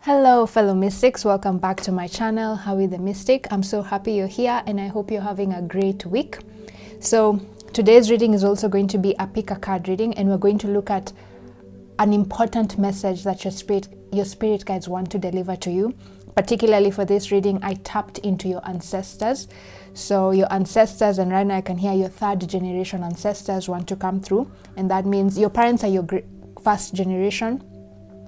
Hello fellow mystics, welcome back to my channel, Howie the Mystic. I'm so happy you're here and I hope you're having a great week. So today's reading is also going to be a pick a card reading, and we're going to look at an important message that your spirit guides want to deliver to you. Particularly for this reading, I tapped into your ancestors. So your ancestors, and right now I can hear your third generation ancestors want to come through, and that means your parents are your first generation,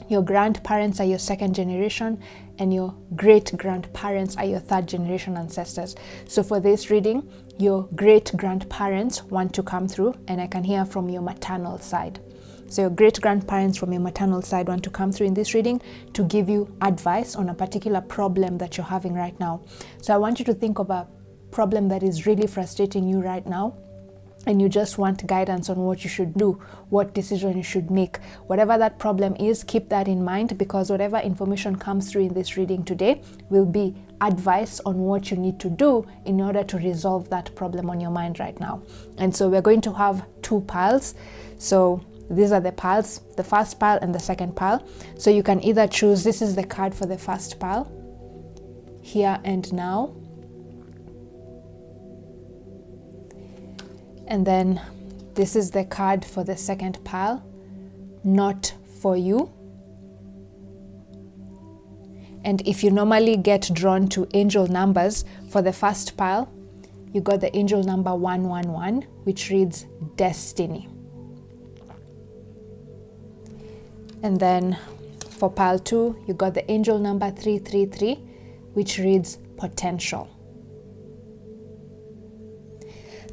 your grandparents are your second generation, and your great grandparents are your third generation ancestors. So for this reading, your great grandparents want to come through, and I can hear from your maternal side. So your great grandparents from your maternal side want to come through in this reading to give you advice on a particular problem that you're having right now. So I want you to think of a problem that is really frustrating you right now, and you just want guidance on what you should do, what decision you should make. Whatever that problem is, keep that in mind, because whatever information comes through in this reading today will be advice on what you need to do in order to resolve that problem on your mind right now. And so we're going to have two piles. So these are the piles, the first pile and the second pile. So you can either choose, this is the card for the first pile, here and now. And then this is the card for the second pile, not for you. And if you normally get drawn to angel numbers, for the first pile, you got the angel number 111, which reads destiny. And then for pile 2, you got the angel number 333, which reads potential.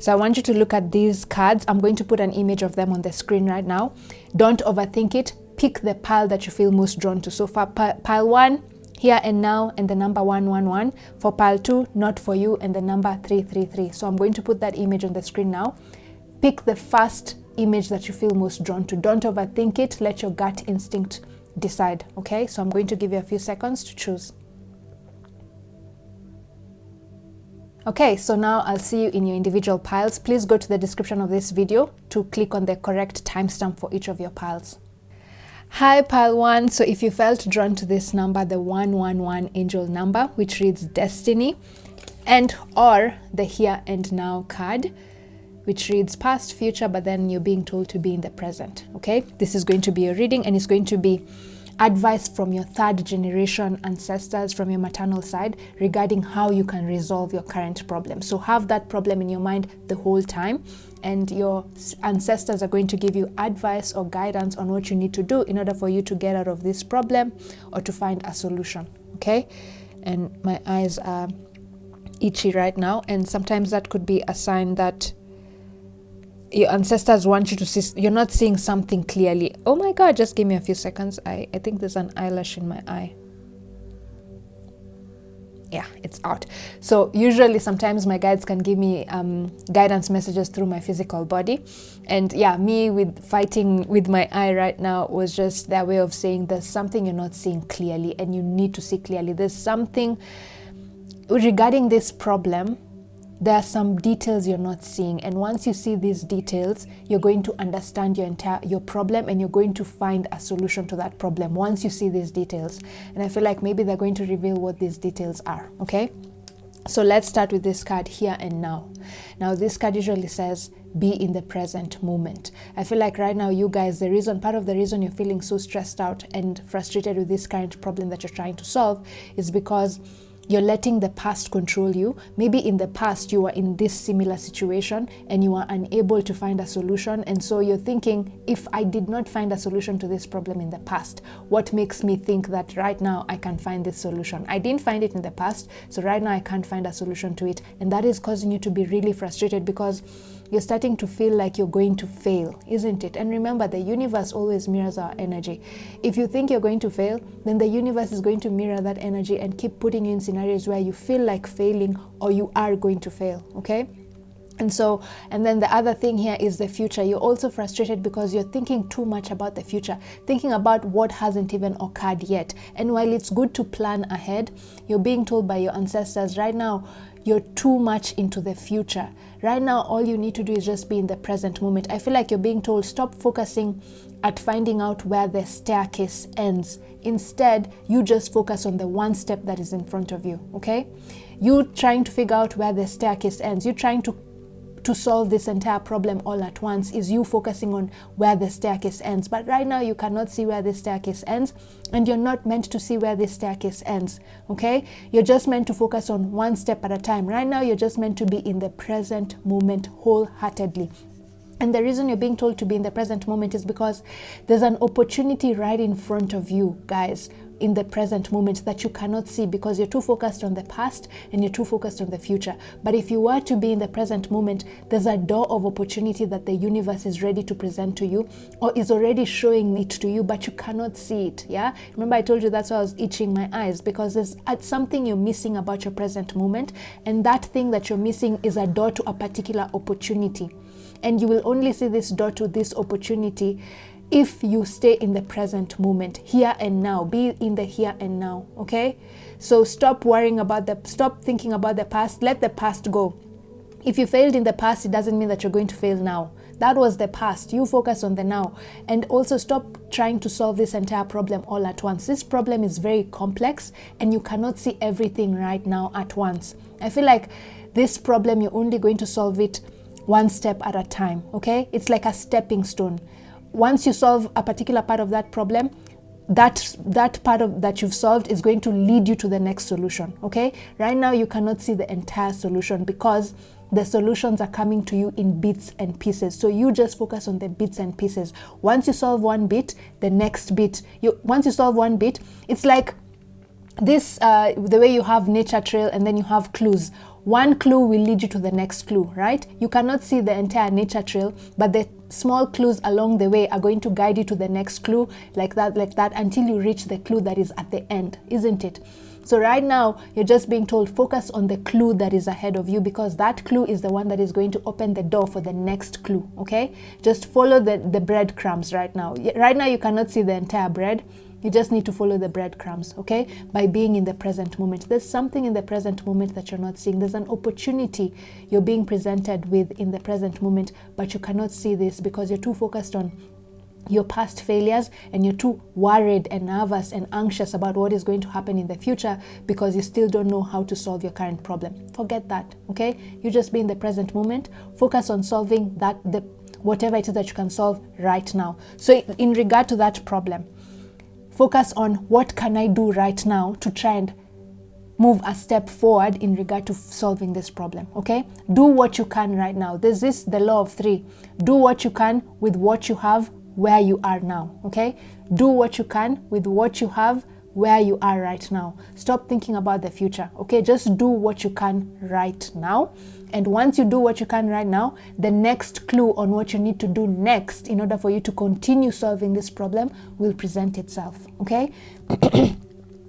So I want you to look at these cards. I'm going to put an image of them on the screen right now. Don't overthink it. Pick the pile that you feel most drawn to. So for pile 1, here and now, and the number 111. For pile 2, not for you, and the number 333. So I'm going to put that image on the screen now. Pick the first image that you feel most drawn to. Don't overthink it. Let your gut instinct decide. Okay, so I'm going to give you a few seconds to choose. Okay, so now I'll see you in your individual piles. Please go to the description of this video to click on the correct timestamp for each of your piles. Hi pile 1, so if you felt drawn to this number, the 111 angel number, which reads destiny, and or the here and now card, which reads past, future, but then you're being told to be in the present. Okay, this is going to be a reading, and it's going to be advice from your third generation ancestors from your maternal side regarding how you can resolve your current problem. So have that problem in your mind the whole time, and your ancestors are going to give you advice or guidance on what you need to do in order for you to get out of this problem or to find a solution. Okay, and my eyes are itchy right now, and sometimes that could be a sign that your ancestors want you to see, you're not seeing something clearly. Oh my god, just give me a few seconds. I think there's an eyelash in my eye. Yeah, it's out. So usually sometimes my guides can give me guidance messages through my physical body, and yeah, me with fighting with my eye right now was just their way of saying there's something you're not seeing clearly and you need to see clearly. There's something regarding this problem. There are some details you're not seeing, and once you see these details, you're going to understand your problem, and you're going to find a solution to that problem once you see these details. And I feel like maybe they're going to reveal what these details are. Okay, so let's start with this card, here and now. Now this card usually says be in the present moment. I feel like right now you guys, part of the reason you're feeling so stressed out and frustrated with this current problem that you're trying to solve is because you're letting the past control you. Maybe in the past you were in this similar situation and you were unable to find a solution, and so you're thinking, if I did not find a solution to this problem in the past, what makes me think that right now I can find this solution? I didn't find it in the past, so right now I can't find a solution to it. And that is causing you to be really frustrated because you're starting to feel like you're going to fail, isn't it? And remember, the universe always mirrors our energy. If you think you're going to fail, then the universe is going to mirror that energy and keep putting you in scenarios where you feel like failing or you are going to fail. Okay, And then the other thing here is the future. You're also frustrated because you're thinking too much about the future, thinking about what hasn't even occurred yet. And while it's good to plan ahead, you're being told by your ancestors right now, you're too much into the future. Right now, all you need to do is just be in the present moment. I feel like you're being told, stop focusing at finding out where the staircase ends. Instead, you just focus on the one step that is in front of you, okay? You trying to figure out where the staircase ends. You trying to solve this entire problem all at once is you focusing on where the staircase ends. But right now you cannot see where the staircase ends, and you're not meant to see where this staircase ends, okay? You're just meant to focus on one step at a time. Right now you're just meant to be in the present moment wholeheartedly. And the reason you're being told to be in the present moment is because there's an opportunity right in front of you, guys, in the present moment that you cannot see because you're too focused on the past and you're too focused on the future. But if you were to be in the present moment, there's a door of opportunity that the universe is ready to present to you, or is already showing it to you, but you cannot see it. Yeah, remember I told you that's why I was itching my eyes, because there's something you're missing about your present moment, and that thing that you're missing is a door to a particular opportunity. And you will only see this door to this opportunity if you stay in the present moment, here and now. Be in the here and now, okay? So stop thinking about the past. Let the past go. If you failed in the past, it doesn't mean that you're going to fail now. That was the past. You focus on the now. And also stop trying to solve this entire problem all at once. This problem is very complex and you cannot see everything right now at once. I feel like this problem, you're only going to solve it one step at a time, okay? It's like a stepping stone. Once you solve a particular part of that problem, that part of that you've solved is going to lead you to the next solution, okay? Right now you cannot see the entire solution because the solutions are coming to you in bits and pieces. So you just focus on the bits and pieces. Once you solve one bit, the next bit. Once you solve one bit, it's like this, the way you have nature trail and then you have clues. One clue will lead you to the next clue, right? You cannot see the entire nature trail, but the small clues along the way are going to guide you to the next clue, like that, until you reach the clue that is at the end, isn't it? So right now, you're just being told, focus on the clue that is ahead of you, because that clue is the one that is going to open the door for the next clue, okay? Just follow the breadcrumbs right now. Right now, you cannot see the entire bread. You just need to follow the breadcrumbs, okay? By being in the present moment. There's something in the present moment that you're not seeing. There's an opportunity you're being presented with in the present moment, but you cannot see this because you're too focused on your past failures and you're too worried and nervous and anxious about what is going to happen in the future because you still don't know how to solve your current problem. Forget that, okay? You just be in the present moment. Focus on solving whatever it is that you can solve right now. So in regard to that problem, focus on what can I do right now to try and move a step forward in regard to solving this problem, okay? Do what you can right now. There's the law of 3. Do what you can with what you have where you are now, okay? Do what you can with what you have where you are right now. Stop thinking about the future, okay? Just do what you can right now. And once you do what you can right now, the next clue on what you need to do next in order for you to continue solving this problem will present itself, okay?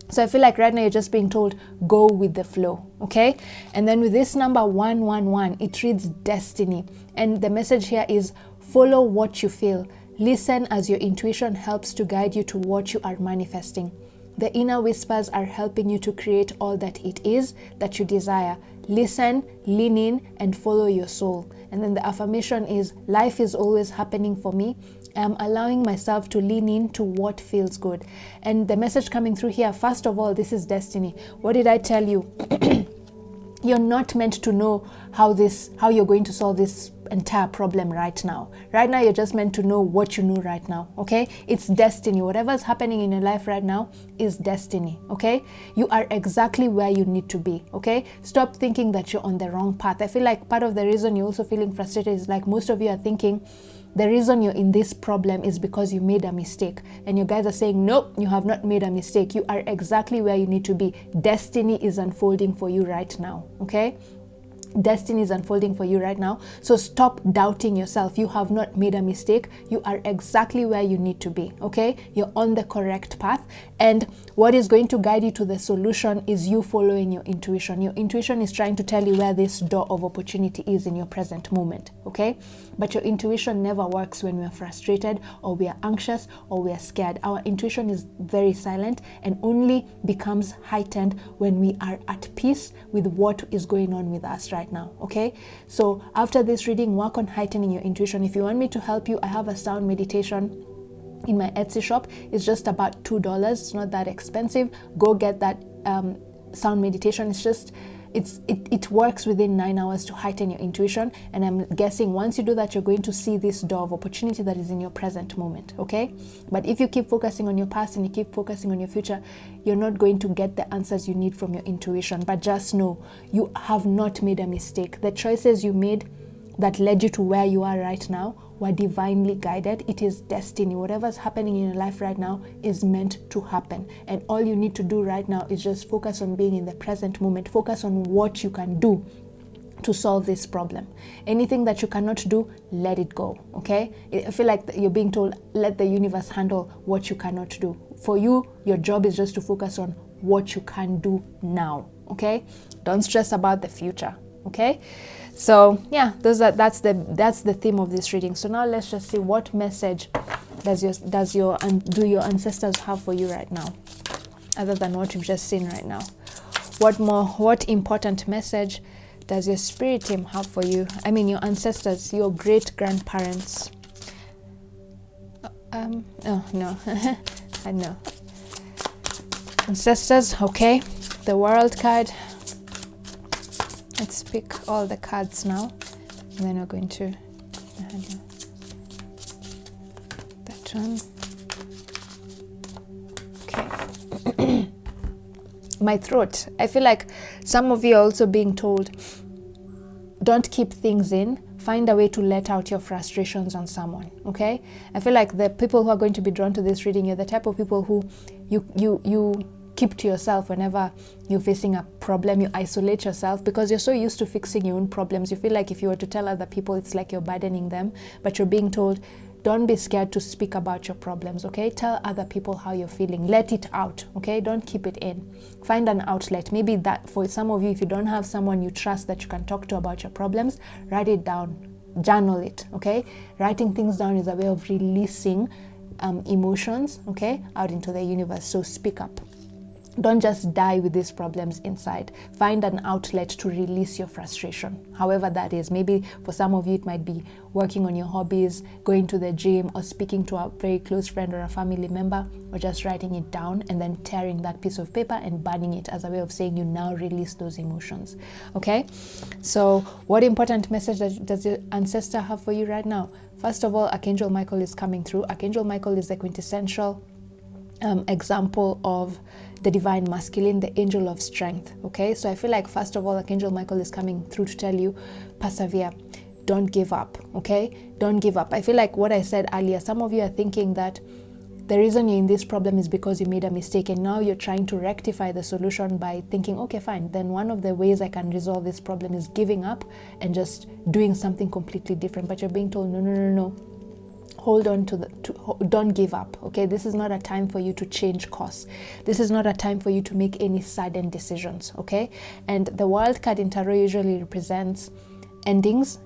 So I feel like right now you're just being told, go with the flow, okay? And then with this number 111, it reads destiny. And the message here is follow what you feel. Listen as your intuition helps to guide you to what you are manifesting. The inner whispers are helping you to create all that it is that you desire. Listen, lean in, and follow your soul. And then the affirmation is, life is always happening for me. I'm allowing myself to lean into what feels good. And the message coming through here, first of all, this is destiny. What did I tell you? You're not meant to know how you're going to solve this entire problem right now. Right now, you're just meant to know what you know right now, okay? It's destiny. Whatever's happening in your life right now is destiny, okay? You are exactly where you need to be, okay? Stop thinking that you're on the wrong path. I feel like part of the reason you're also feeling frustrated is like most of you are thinking, the reason you're in this problem is because you made a mistake. And you guys are saying, nope, you have not made a mistake. You are exactly where you need to be. Destiny is unfolding for you right now, okay? Destiny is unfolding for you right now. So stop doubting yourself. You have not made a mistake. You are exactly where you need to be, okay? You're on the correct path. And what is going to guide you to the solution is you following your intuition. Your intuition is trying to tell you where this door of opportunity is in your present moment, okay? But your intuition never works when we're frustrated or we are anxious or we are scared. Our intuition is very silent and only becomes heightened when we are at peace with what is going on with us right now, okay? So after this reading, work on heightening your intuition. If you want me to help you, I have a sound meditation in my Etsy shop. It's just about $2. It's not that expensive. Go get that sound meditation. It works within 9 hours to heighten your intuition, and I'm guessing once you do that, you're going to see this door of opportunity that is in your present moment, okay? But if you keep focusing on your past and you keep focusing on your future, you're not going to get the answers you need from your intuition. But just know, you have not made a mistake. The choices you made that led you to where you are right now were divinely guided. It is destiny. Whatever's happening in your life right now is meant to happen. And all you need to do right now is just focus on being in the present moment. Focus on what you can do to solve this problem. Anything that you cannot do, let it go, okay? I feel like you're being told, let the universe handle what you cannot do. For you, your job is just to focus on what you can do now, okay? Don't stress about the future, okay? So yeah, that's the theme of this reading. So now let's just see what message do your ancestors have for you right now, other than what you've just seen right now. What important message does your spirit team have for you? I mean, your ancestors, your great grandparents. Oh no, I know. Ancestors, okay. The World card. Let's pick all the cards now, and then we're going to that one. Okay. My throat. I feel like some of you are also being told, don't keep things in. Find a way to let out your frustrations on someone, okay? I feel like the people who are going to be drawn to this reading, you're the type of people who you keep to yourself whenever you're facing a problem. You isolate yourself because you're so used to fixing your own problems. You feel like if you were to tell other people, it's like you're burdening them, but you're being told, don't be scared to speak about your problems, okay? Tell other people how you're feeling. Let it out, okay? Don't keep it in. Find an outlet. Maybe that for some of you, if you don't have someone you trust that you can talk to about your problems, write it down, journal it, okay? Writing things down is a way of releasing emotions, okay, out into the universe. So speak up. Don't just die with these problems inside. Find an outlet to release your frustration, however that is. Maybe for some of you, it might be working on your hobbies, going to the gym, or speaking to a very close friend or a family member, or just writing it down and then tearing that piece of paper and burning it as a way of saying you now release those emotions, okay? So what important message does your ancestor have for you right now? First of all, Archangel Michael is coming through. Archangel Michael is the quintessential example of the divine masculine, the angel of strength, okay? So I feel like first of all, Archangel Michael is coming through to tell you, persevere, don't give up, okay? Don't give up. I feel like what I said earlier, some of you are thinking that the reason you're in this problem is because you made a mistake, and now you're trying to rectify the solution by thinking, okay, fine, then one of the ways I can resolve this problem is giving up and just doing something completely different. But you're being told, no. Hold on don't give up, okay? This is not a time for you to change course. This is not a time for you to make any sudden decisions, okay? And the World card in Tarot usually represents endings,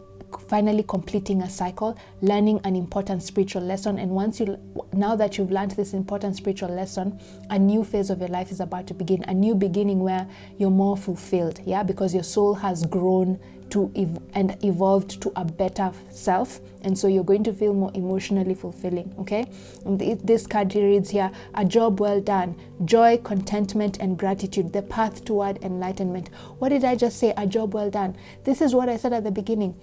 finally completing a cycle, learning an important spiritual lesson. And now that you've learned this important spiritual lesson, a new phase of your life is about to begin, a new beginning where you're more fulfilled, yeah, because your soul has grown and evolved to a better self, and so you're going to feel more emotionally fulfilling, okay? And this card reads here, a job well done, joy, contentment, and gratitude, the path toward enlightenment. What did I just say? A job well done. This is what I said at the beginning.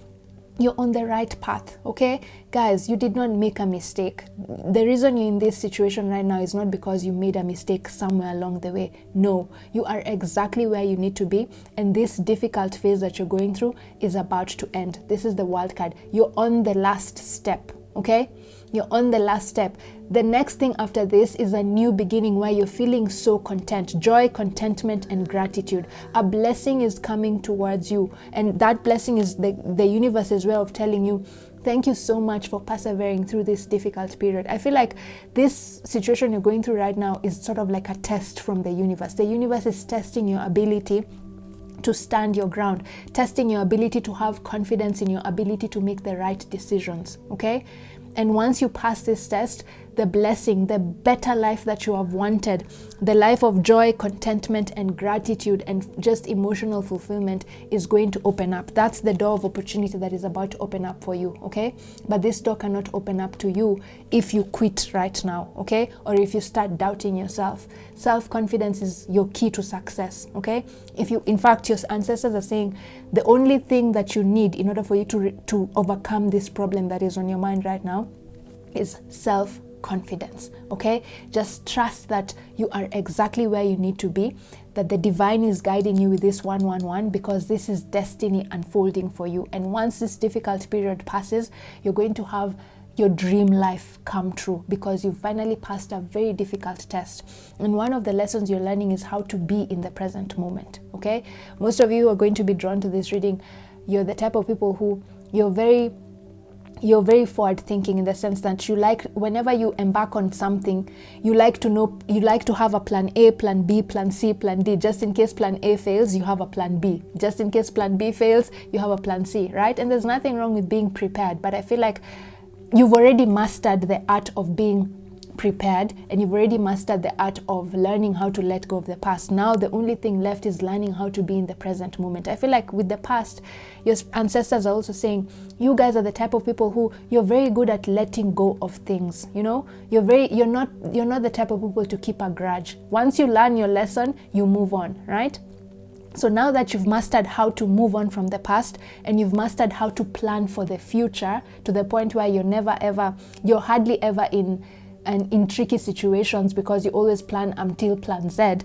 You're on the right path, okay? Guys, you did not make a mistake. The reason you're in this situation right now is not because you made a mistake somewhere along the way. No, you are exactly where you need to be, and this difficult phase that you're going through is about to end. This is the World card. You're on the last step, okay? You're on the last step. The next thing after this is a new beginning where you're feeling so content. Joy, contentment, and gratitude. A blessing is coming towards you. And that blessing is the universe's way of telling you, thank you so much for persevering through this difficult period. I feel like this situation you're going through right now is sort of like a test from the universe. The universe is testing your ability to stand your ground, testing your ability to have confidence in your ability to make the right decisions, okay? And once you pass this test, the blessing, the better life that you have wanted, the life of joy, contentment, and gratitude, and just emotional fulfillment is going to open up. That's the door of opportunity that is about to open up for you, okay? But this door cannot open up to you if you quit right now, okay? Or if you start doubting yourself. Self-confidence is your key to success, okay? If you, in fact, your ancestors are saying the only thing that you need in order for you to overcome this problem that is on your mind right now is self-confidence, okay? Just trust that you are exactly where you need to be, that the divine is guiding you with this 111, because this is destiny unfolding for you. And once this difficult period passes, you're going to have your dream life come true, because you finally passed a very difficult test. And one of the lessons you're learning is how to be in the present moment, okay? Most of you are going to be drawn to this reading. You're the type of people who you're very forward thinking, in the sense that you like, whenever you embark on something, you like to have a plan A, plan B, plan C, plan D. Just in case plan A fails, you have a plan B. Just in case plan B fails, you have a plan C, right? And there's nothing wrong with being prepared, but I feel like you've already mastered the art of being prepared, and you've already mastered the art of learning how to let go of the past. Now the only thing left is learning how to be in the present moment. I feel like with the past, your ancestors are also saying you guys are the type of people who you're very good at letting go of things, you know? You're not the type of people to keep a grudge. Once you learn your lesson, you move on, right? So now that you've mastered how to move on from the past, and you've mastered how to plan for the future to the point where you're hardly ever in tricky situations, because you always plan until plan Z.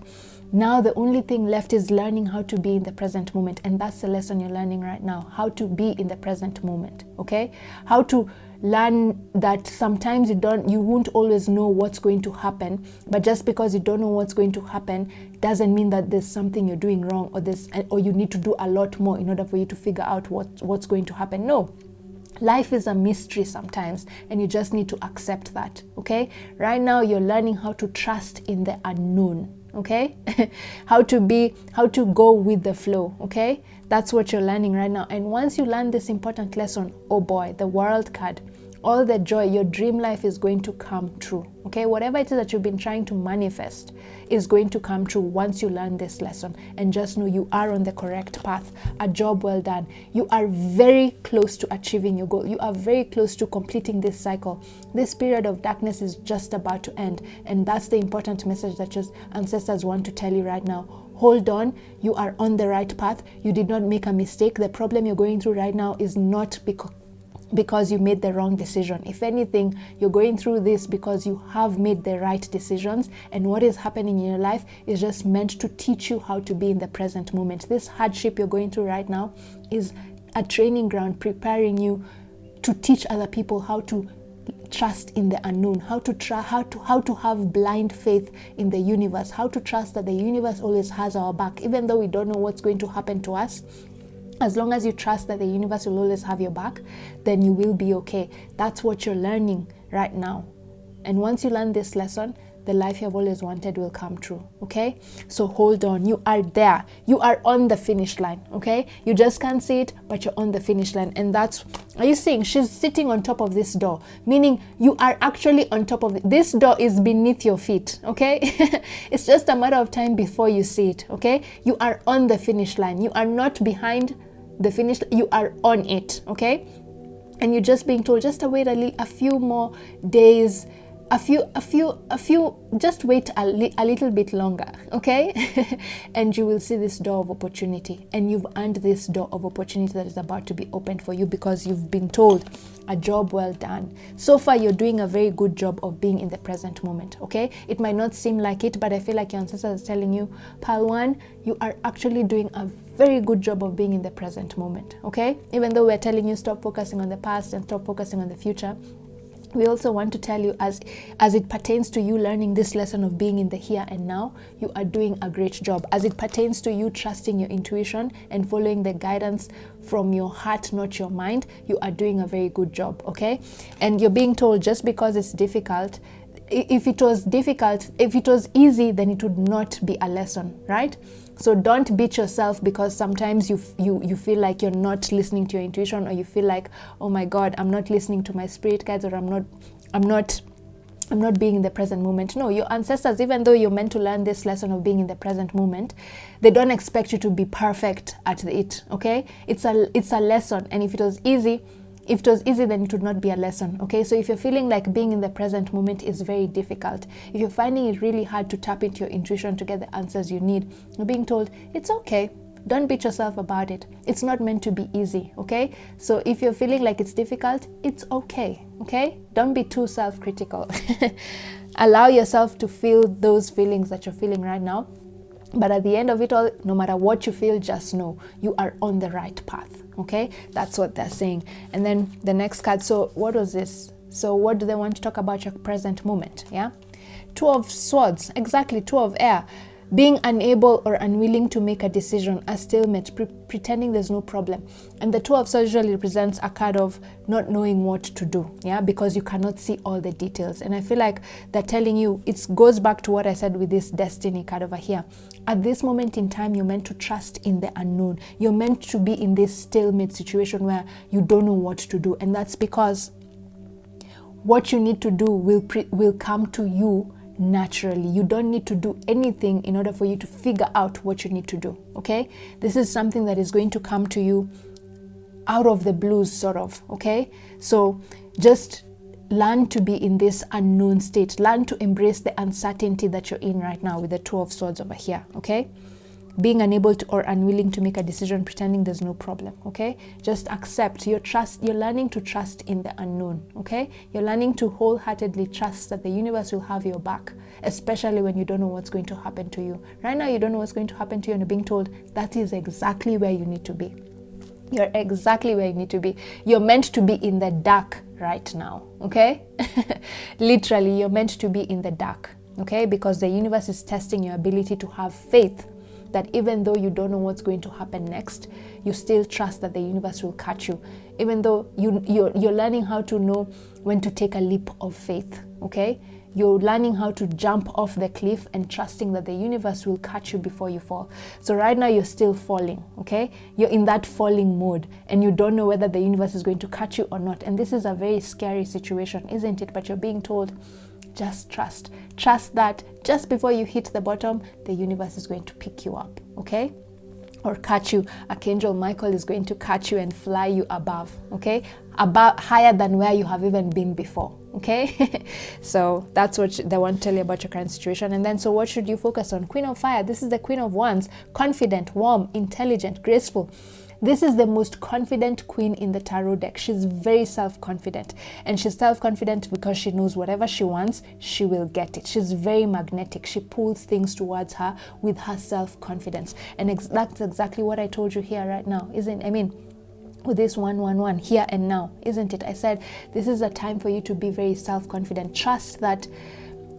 Now the only thing left is learning how to be in the present moment, and that's the lesson you're learning right now, how to be in the present moment, okay? How to learn that sometimes you won't always know what's going to happen, but just because you don't know what's going to happen doesn't mean that there's something you're doing wrong, or you need to do a lot more in order for you to figure out what's going to happen. No. Life is a mystery sometimes, and you just need to accept that, okay? Right now, you're learning how to trust in the unknown, okay? how to go with the flow, okay? That's what you're learning right now. And once you learn this important lesson, oh boy, the World card, all the joy, your dream life is going to come true, okay? Whatever it is that you've been trying to manifest is going to come true once you learn this lesson. And just know you are on the correct path. A job well done. You are very close to achieving your goal. You are very close to completing this cycle. This period of darkness is just about to end. And that's the important message that your ancestors want to tell you right now. Hold on, you are on the right path. You did not make a mistake. The problem you're going through right now is not because you made the wrong decision. If anything, you're going through this because you have made the right decisions, and what is happening in your life is just meant to teach you how to be in the present moment. This hardship you're going through right now is a training ground, preparing you to teach other people how to trust in the unknown, how to have blind faith in the universe, how to trust that the universe always has our back, even though we don't know what's going to happen to us. As long as you trust that the universe will always have your back, then you will be okay. That's what you're learning right now. And once you learn this lesson, the life you've always wanted will come true, okay? So hold on, you are there. You are on the finish line, okay? You just can't see it, but you're on the finish line. And are you seeing? She's sitting on top of this door, meaning you are actually on top of it. This door is beneath your feet, okay? It's just a matter of time before you see it, okay? You are on the finish line. You are not behind the finish, you are on it, okay? And you're just being told just to wait a few more days, just wait a little bit longer, okay? And you will see this door of opportunity, and you've earned this door of opportunity that is about to be opened for you, because you've been told a job well done. So far, you're doing a very good job of being in the present moment, okay? It might not seem like it, but I feel like your ancestors are telling you, Pal 1, you are actually doing a very good job of being in the present moment, okay? Even though we're telling you stop focusing on the past and stop focusing on the future, We also want to tell you, as it pertains to you learning this lesson of being in the here and now, you are doing a great job. As it pertains to you trusting your intuition and following the guidance from your heart, not your mind, you are doing a very good job, okay? And you're being told, just because it's difficult, if it was easy, then it would not be a lesson, right? So don't beat yourself because sometimes you feel like you're not listening to your intuition, or you feel like, oh my God, I'm not listening to my spirit guides, or I'm not being in the present moment. No, your ancestors, even though you're meant to learn this lesson of being in the present moment, they don't expect you to be perfect at it, okay? It's a lesson, and if it was easy, then it would not be a lesson, okay? So if you're feeling like being in the present moment is very difficult, if you're finding it really hard to tap into your intuition to get the answers you need, you're being told, it's okay. Don't beat yourself about it. It's not meant to be easy, okay? So if you're feeling like it's difficult, it's okay, okay? Don't be too self-critical. Allow yourself to feel those feelings that you're feeling right now. But at the end of it all, no matter what you feel, just know you are on the right path, okay? That's what they're saying. And then the next card, so what was this? So what do they want to talk about your present moment, yeah? Two of Swords, exactly, two of air. Being unable or unwilling to make a decision, a stalemate, pretending there's no problem. And the Two of Swords usually represents a card of not knowing what to do, yeah, because you cannot see all the details. And I feel like they're telling you, it goes back to what I said with this destiny card over here. At this moment in time, you're meant to trust in the unknown. You're meant to be in this stalemate situation where you don't know what to do. And that's because what you need to do will come to you naturally. You don't need to do anything in order for you to figure out what you need to do, okay? This is something that is going to come to you out of the blues, sort of, okay? So just learn to be in this unknown state. Learn to embrace the uncertainty that you're in right now with the Two of Swords over here, okay? Being unable to or unwilling to make a decision, pretending there's no problem, okay? Just accept your trust. You're learning to trust in the unknown, okay? You're learning to wholeheartedly trust that the universe will have your back, especially when you don't know what's going to happen to you. Right now, you don't know what's going to happen to you, and you're being told that is exactly where you need to be. You're exactly where you need to be. You're meant to be in the dark right now, okay? Literally, you're meant to be in the dark, okay? Because the universe is testing your ability to have faith that even though you don't know what's going to happen next, you still trust that the universe will catch you. Even though you're learning how to know when to take a leap of faith, okay? You're learning how to jump off the cliff and trusting that the universe will catch you before you fall. So right now you're still falling, okay? You're in that falling mode and you don't know whether the universe is going to catch you or not. And this is a very scary situation, isn't it? But you're being told, just trust. Trust that just before you hit the bottom, the universe is going to pick you up, okay? Or catch you. Archangel Michael is going to catch you and fly you above, okay? About higher than where you have even been before, okay? So that's what they want to tell you about your current situation. And then, so what should you focus on? Queen of Fire. This is the Queen of Wands. Confident, warm, intelligent, graceful. This is the most confident queen in the tarot deck. She's very self-confident, and she's self-confident because she knows whatever she wants, she will get it. She's very magnetic. She pulls things towards her with her self-confidence, and that's exactly what I told you here right now, isn't it? I mean, with this 111 here and now, isn't it? I said this is a time for you to be very self-confident. Trust that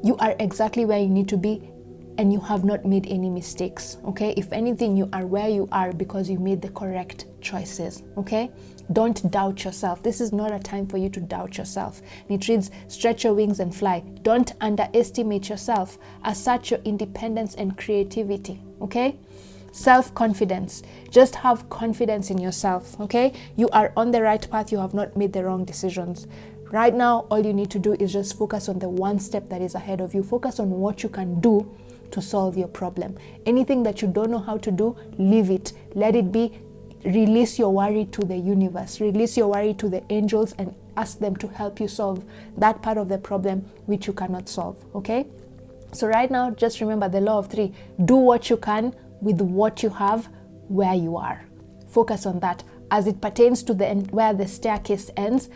you are exactly where you need to be, and you have not made any mistakes, okay? If anything, you are where you are because you made the correct choices, okay? Don't doubt yourself. This is not a time for you to doubt yourself. It reads, stretch your wings and fly. Don't underestimate yourself. Assert your independence and creativity, okay? Self-confidence. Just have confidence in yourself, okay? You are on the right path. You have not made the wrong decisions. Right now, all you need to do is just focus on the one step that is ahead of you. Focus on what you can do to solve your problem. Anything that you don't know how to do, leave it. Let it be. Release your worry to the universe. Release your worry to the angels and ask them to help you solve that part of the problem which you cannot solve, okay? So right now, just remember the law of three. Do what you can with what you have where you are. Focus on that. As it pertains to the end, where the staircase ends,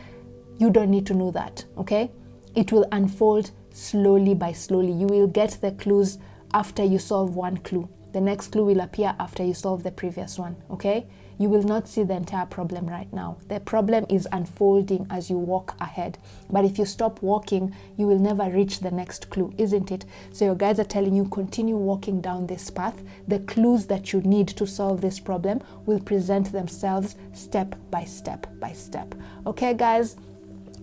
you don't need to know that, okay? It will unfold slowly by slowly. You will get the clues after you solve one clue, The next clue will appear after you solve the previous one, okay? You will not see the entire problem right now. The problem is unfolding as you walk ahead. But if you stop walking, you will never reach the next clue, isn't it? So your guides are telling you, continue walking down this path. The clues that you need to solve this problem will present themselves step by step by step. Okay, guys?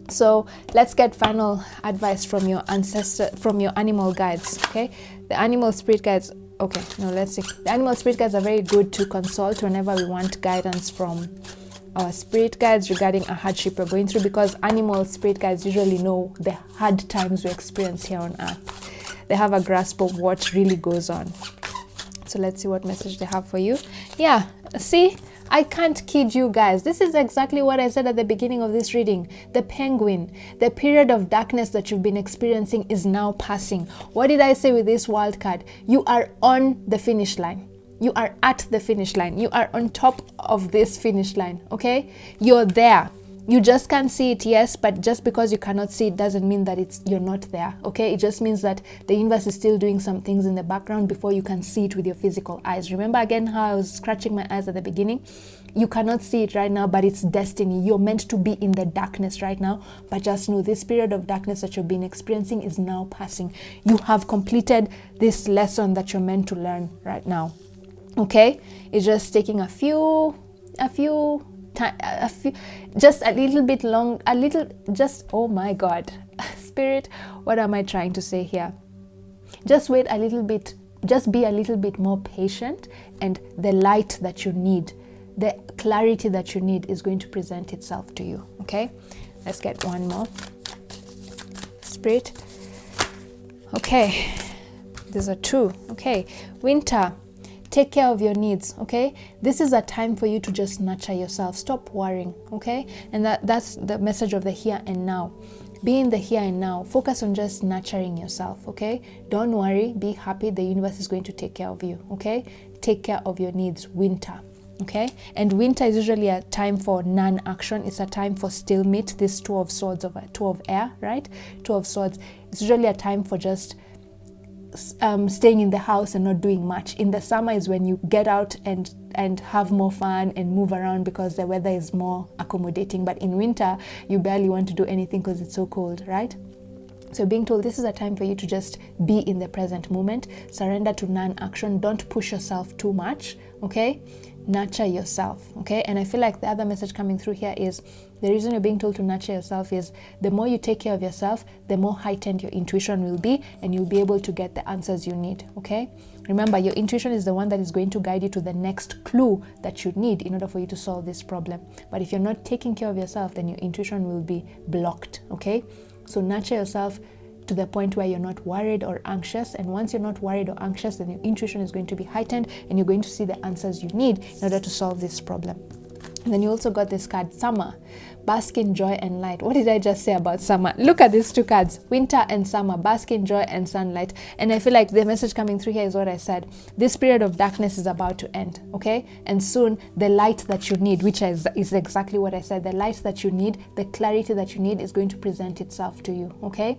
So let's get final advice from your ancestor, from your animal guides, okay? The animal spirit guides. Okay, now let's see. The animal spirit guides are very good to consult whenever we want guidance from our spirit guides regarding a hardship we're going through, because animal spirit guides usually know the hard times we experience here on earth. They have a grasp of what really goes on. So let's see what message they have for you. Yeah, see? I can't kid you guys. This is exactly what I said at the beginning of this reading. The penguin, the period of darkness that you've been experiencing is now passing. What did I say with this wild card? You are on the finish line. You are at the finish line. You are on top of this finish line, okay? You're there. You just can't see it, yes, but just because you cannot see it doesn't mean that you're not there, okay? It just means that the universe is still doing some things in the background before you can see it with your physical eyes. Remember again how I was scratching my eyes at the beginning? You cannot see it right now, but it's destiny. You're meant to be in the darkness right now, but just know this period of darkness that you've been experiencing is now passing. You have completed this lesson that you're meant to learn right now, okay? It's just taking a few, just a little bit long, oh my God, spirit, what am I trying to say here? Just wait a little bit, just be a little bit more patient, and the light that you need, the clarity that you need is going to present itself to you, okay? Let's get one more. Spirit. Okay, these are two. Okay, winter. Take care of your needs, okay? This is a time for you to just nurture yourself. Stop worrying, okay? And that's the message of the here and now. Be in the here and now. Focus on just nurturing yourself, okay? Don't worry. Be happy. The universe is going to take care of you, okay? Take care of your needs. Winter, okay? And winter is usually a time for non-action. It's a time for stalemate. This two of swords, two of air, right? Two of swords. It's usually a time for just staying in the house and not doing much. In the summer is when you get out and have more fun and move around because the weather is more accommodating. But in winter, you barely want to do anything because it's so cold, right? So being told this is a time for you to just be in the present moment, surrender to non-action, don't push yourself too much, okay? Nurture yourself, okay? And I feel like the other message coming through here is the reason you're being told to nurture yourself is the more you take care of yourself, the more heightened your intuition will be, and you'll be able to get the answers you need, okay? Remember, your intuition is the one that is going to guide you to the next clue that you need in order for you to solve this problem. But if you're not taking care of yourself, then your intuition will be blocked, okay? So nurture yourself to the point where you're not worried or anxious, and once you're not worried or anxious, then your intuition is going to be heightened and you're going to see the answers you need in order to solve this problem. And then you also got this card, summer. Bask in joy and light. What did I just say about summer? Look at these two cards, winter and summer. Bask in joy and sunlight. And I feel like the message coming through here is what I said. This period of darkness is about to end, okay? And soon the light that you need, which is exactly what I said, the light that you need, the clarity that you need is going to present itself to you, okay?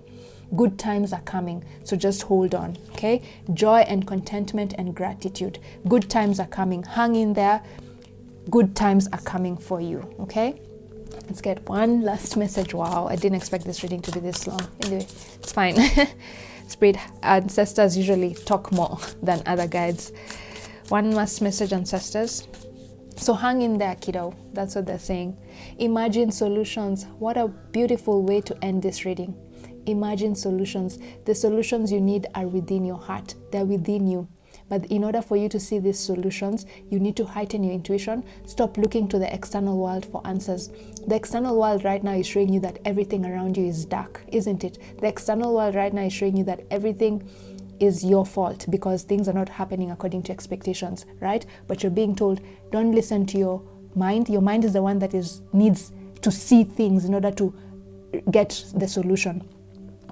Good times are coming, so just hold on, okay? Joy and contentment and gratitude. Good times are coming. Hang in there. Good times are coming for you, okay? Let's get one last message. Wow, I didn't expect this reading to be this long. Anyway, it's fine. Spirit ancestors usually talk more than other guides. One last message, ancestors. So hang in there, kiddo. That's what they're saying. Imagine solutions. What a beautiful way to end this reading. Imagine solutions. The solutions you need are within your heart. They're within you. But in order for you to see these solutions, you need to heighten your intuition. Stop looking to the external world for answers. The external world right now is showing you that everything around you is dark, isn't it? The external world right now is showing you that everything is your fault because things are not happening according to expectations, right? But you're being told, don't listen to your mind. Your mind is the one that needs to see things in order to get the solution.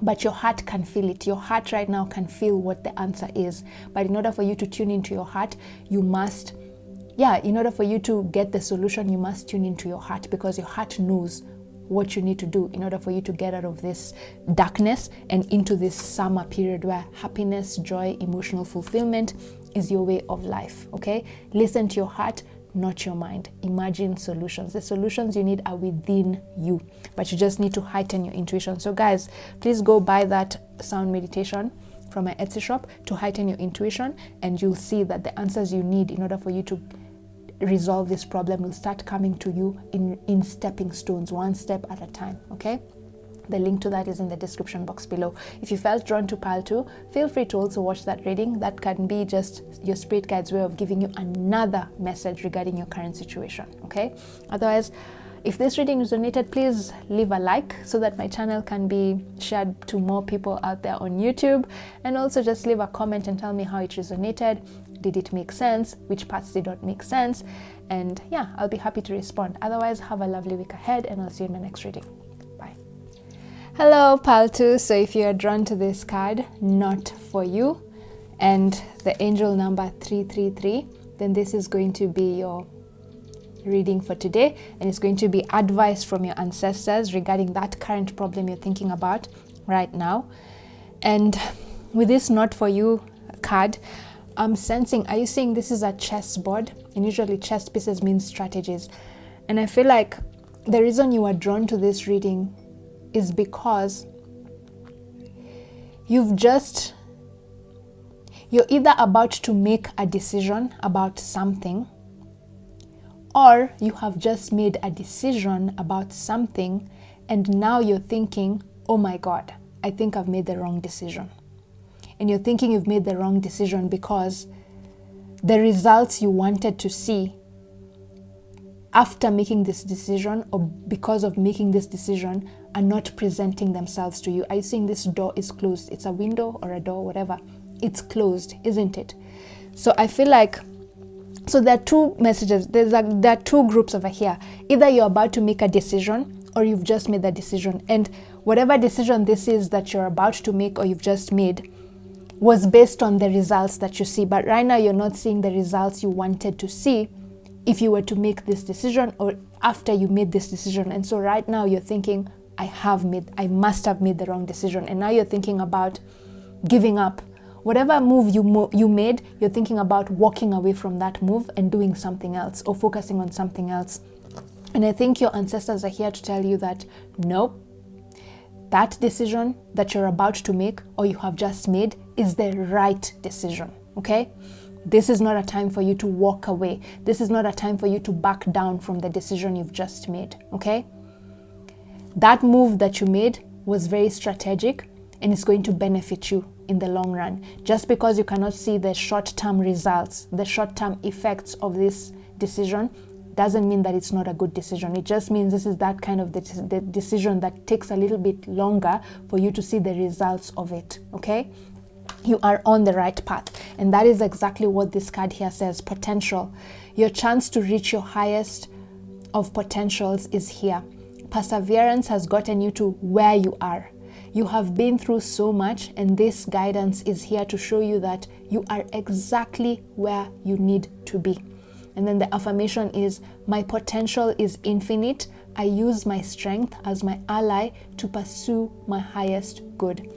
But your heart can feel it. Your heart right now can feel what the answer is. But in order for you to tune into your heart, you must, in order for you to get the solution, you must tune into your heart, because your heart knows what you need to do in order for you to get out of this darkness and into this summer period where happiness, joy, emotional fulfillment is your way of life, okay? Listen to your heart, not your mind. Imagine solutions. The solutions you need are within you, but you just need to heighten your intuition. So guys, please go buy that sound meditation from my Etsy shop to heighten your intuition, and you'll see that the answers you need in order for you to resolve this problem will start coming to you in stepping stones, one step at a time, okay? The link to that is in the description box below. If you felt drawn to pile 2, feel free to also watch that reading. That can be just your spirit guide's way of giving you another message regarding your current situation, okay? Otherwise, if this reading resonated, please leave a like so that my channel can be shared to more people out there on YouTube. And also just leave a comment and tell me how it resonated. Did it make sense? Which parts did not make sense? And yeah, I'll be happy to respond. Otherwise, have a lovely week ahead, and I'll see you in my next reading. Hello, pile 2. So if you are drawn to this card, not for you, and the angel number 333, then this is going to be your reading for today, and it's going to be advice from your ancestors regarding that current problem you're thinking about right now. And with this not for you card, I'm sensing, are you seeing this is a chessboard? And usually chess pieces mean strategies. And I feel like the reason you are drawn to this reading is because you're either about to make a decision about something, or you have just made a decision about something, and now you're thinking, oh my God, I think I've made the wrong decision. And you're thinking you've made the wrong decision because the results you wanted to see after making this decision, or because of making this decision, are not presenting themselves to you. Are you seeing this door is closed? It's a window or a door, whatever. It's closed, isn't it? So I feel like, so there are two messages. There are two groups over here. Either you're about to make a decision, or you've just made the decision. And whatever decision this is that you're about to make or you've just made was based on the results that you see. But right now you're not seeing the results you wanted to see if you were to make this decision, or after you made this decision. And so right now you're thinking, I must have made the wrong decision. And now you're thinking about giving up. Whatever move you made, you're thinking about walking away from that move and doing something else, or focusing on something else. And I think your ancestors are here to tell you that, nope, that decision that you're about to make or you have just made is the right decision, okay? This is not a time for you to walk away. This is not a time for you to back down from the decision you've just made, okay? That move that you made was very strategic, and it's going to benefit you in the long run. Just because you cannot see the short-term results, the short-term effects of this decision, doesn't mean that it's not a good decision. It just means this is that kind of the decision that takes a little bit longer for you to see the results of it, okay? You are on the right path. And that is exactly what this card here says, potential. Your chance to reach your highest of potentials is here. Perseverance has gotten you to where you are. You have been through so much, and this guidance is here to show you that you are exactly where you need to be. And then the affirmation is, my potential is infinite. I use my strength as my ally to pursue my highest good.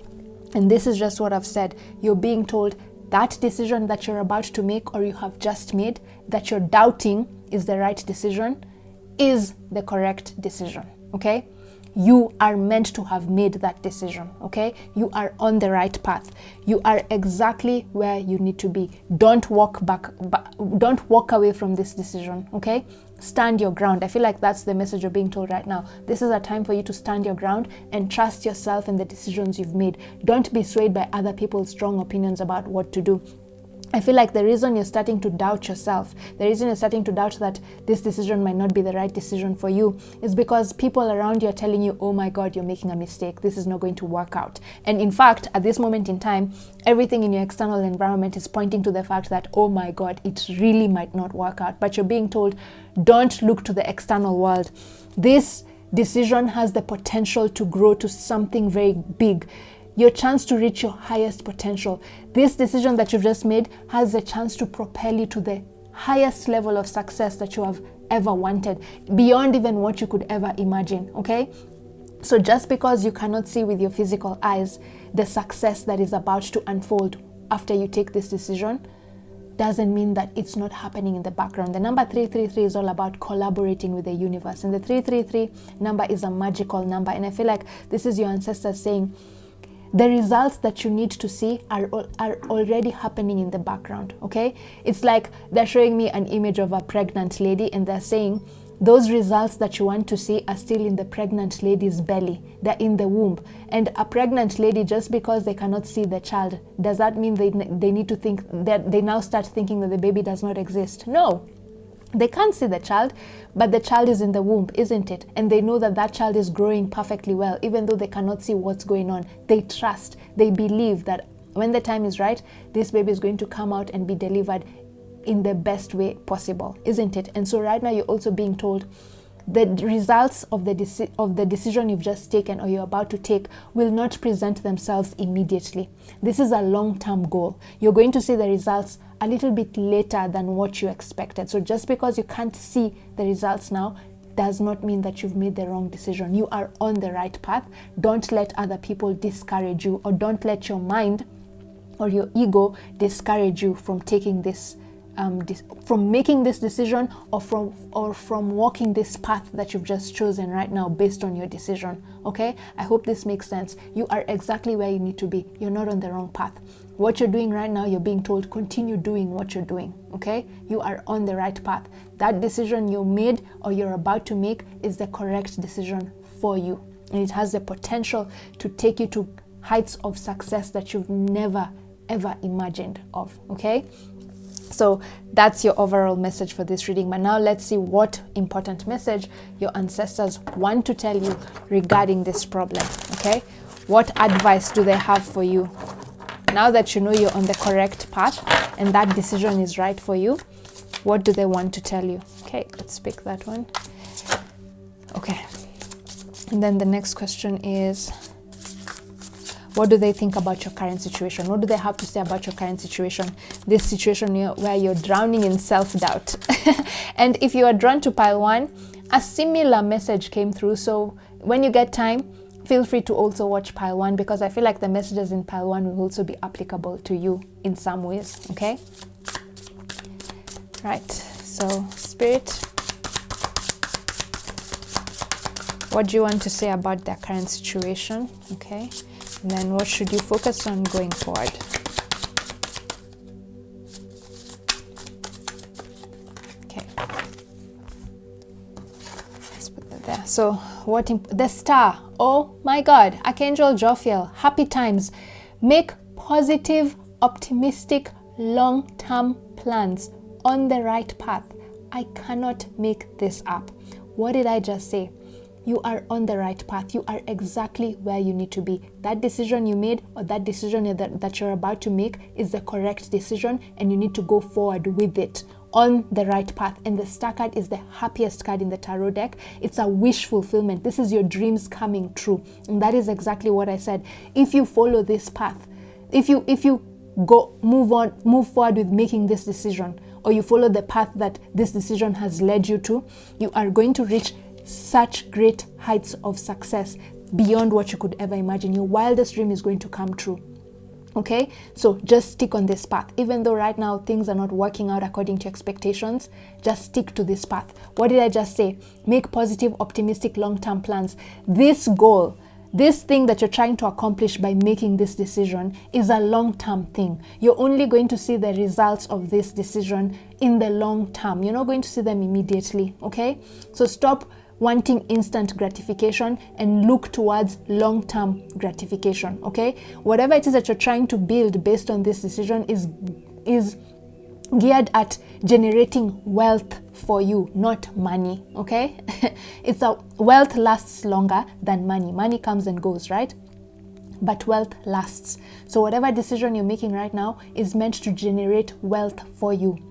And this is just what I've said. You're being told that decision that you're about to make or you have just made, that you're doubting is the right decision, is the correct decision, okay? You are meant to have made that decision, okay? You are on the right path. You are exactly where you need to be. Don't walk away from this decision, okay? Stand your ground. I feel like that's the message you're being told right now. This is a time for you to stand your ground and trust yourself and the decisions you've made. Don't be swayed by other people's strong opinions about what to do. I feel like the reason you're starting to doubt yourself, the reason you're starting to doubt that this decision might not be the right decision for you, is because people around you are telling you, oh my God, you're making a mistake. This is not going to work out. And in fact, at this moment in time, everything in your external environment is pointing to the fact that, oh my God, it really might not work out. But you're being told, don't look to the external world. This decision has the potential to grow to something very big. Your chance to reach your highest potential. This decision that you've just made has the chance to propel you to the highest level of success that you have ever wanted, beyond even what you could ever imagine, okay? So just because you cannot see with your physical eyes the success that is about to unfold after you take this decision, doesn't mean that it's not happening in the background. The number 333 is all about collaborating with the universe, and the 333 number is a magical number, and I feel like this is your ancestors saying the results that you need to see are already happening in the background. Okay, it's like they're showing me an image of a pregnant lady, and they're saying those results that you want to see are still in the pregnant lady's belly. They're in the womb. And a pregnant lady, just because they cannot see the child, does that mean they need to think that they now start thinking that the baby does not exist? No. They can't see the child, but the child is in the womb, isn't it? And they know that that child is growing perfectly well, even though they cannot see what's going on. They trust, they believe that when the time is right, this baby is going to come out and be delivered in the best way possible, isn't it? And so right now you're also being told the results of the decision you've just taken or you're about to take will not present themselves immediately. This is a long-term goal. You're going to see the results a little bit later than what you expected. So just because you can't see the results now does not mean that you've made the wrong decision. You are on the right path. Don't let other people discourage you, or don't let your mind or your ego discourage you from taking this from making this decision, or from walking this path that you've just chosen right now based on your decision. Okay, I hope this makes sense. You are exactly where you need to be. You're not on the wrong path. What you're doing right now, you're being told continue doing what you're doing. Okay, you are on the right path. That decision you made or you're about to make is the correct decision for you, and it has the potential to take you to heights of success that you've never ever imagined of. Okay, so that's your overall message for this reading. But now let's see what important message your ancestors want to tell you regarding this problem. Okay, what advice do they have for you now that you know you're on the correct path and that decision is right for you? What do they want to tell you? Okay, let's pick that one. Okay, and then the next question is, what do they think about your current situation? What do they have to say about your current situation? This situation where you're drowning in self-doubt. And if you are drawn to pile 1, a similar message came through. So when you get time, feel free to also watch pile 1, because I feel like the messages in pile 1 will also be applicable to you in some ways. Okay? Right. So, Spirit, what do you want to say about their current situation? Okay. And then what should you focus on going forward? Okay. Let's put that there. So the star. Oh my God. Archangel Jophiel. Happy times. Make positive, optimistic, long-term plans on the right path. I cannot make this up. What did I just say? You are on the right path. You are exactly where you need to be. That decision you made, or that decision that you're about to make, is the correct decision, and you need to go forward with it on the right path. And the star card is the happiest card in the tarot deck. It's a wish fulfillment. This is your dreams coming true. And that is exactly what I said. If you follow this path, if you move forward with making this decision, or you follow the path that this decision has led you to, you are going to reach such great heights of success beyond what you could ever imagine. Your wildest dream is going to come true. Okay, so just stick on this path. Even though right now things are not working out according to expectations, just stick to this path. What did I just say? Make positive, optimistic, long-term plans. This goal, this thing that you're trying to accomplish by making this decision, is a long-term thing. You're only going to see the results of this decision in the long term. You're not going to see them immediately. Okay, so stop wanting instant gratification and look towards long-term gratification. Okay, whatever it is that you're trying to build based on this decision is geared at generating wealth for you, not money. Okay, wealth lasts longer than money. Money comes and goes, right? But wealth lasts. So whatever decision you're making right now is meant to generate wealth for you.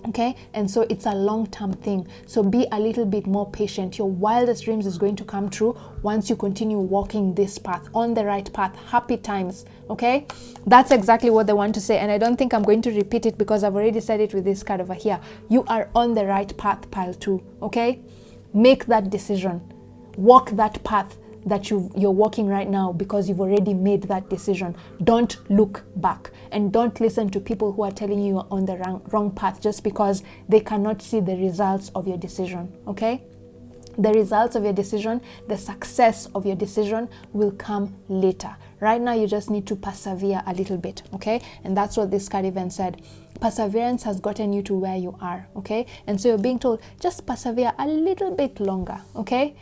Okay, and so it's a long-term thing. So be a little bit more patient. Your wildest dreams is going to come true once you continue walking this path, on the right path. Happy times. Okay, that's exactly what they want to say, and I don't think I'm going to repeat it because I've already said it with this card over here. You are on the right path, pile 2. Okay, make that decision, walk that path. that you're walking right now because you've already made that decision. Don't look back, and don't listen to people who are telling you you're on the wrong path just because they cannot see the results of your decision, okay? The results of your decision, the success of your decision will come later. Right now, you just need to persevere a little bit, okay? And that's what this card even said. Perseverance has gotten you to where you are, okay? And so you're being told, just persevere a little bit longer, okay?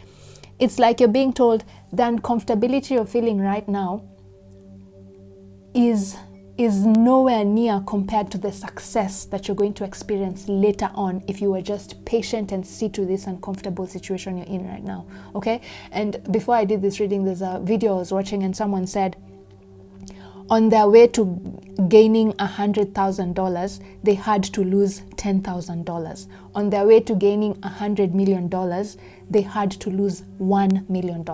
It's like you're being told the uncomfortability you're feeling right now is nowhere near compared to the success that you're going to experience later on if you were just patient and see to this uncomfortable situation you're in right now, okay? And before I did this reading, there's a video I was watching and someone said, on their way to gaining $100,000, they had to lose $10,000. On their way to gaining $100 million, they had to lose $1 million,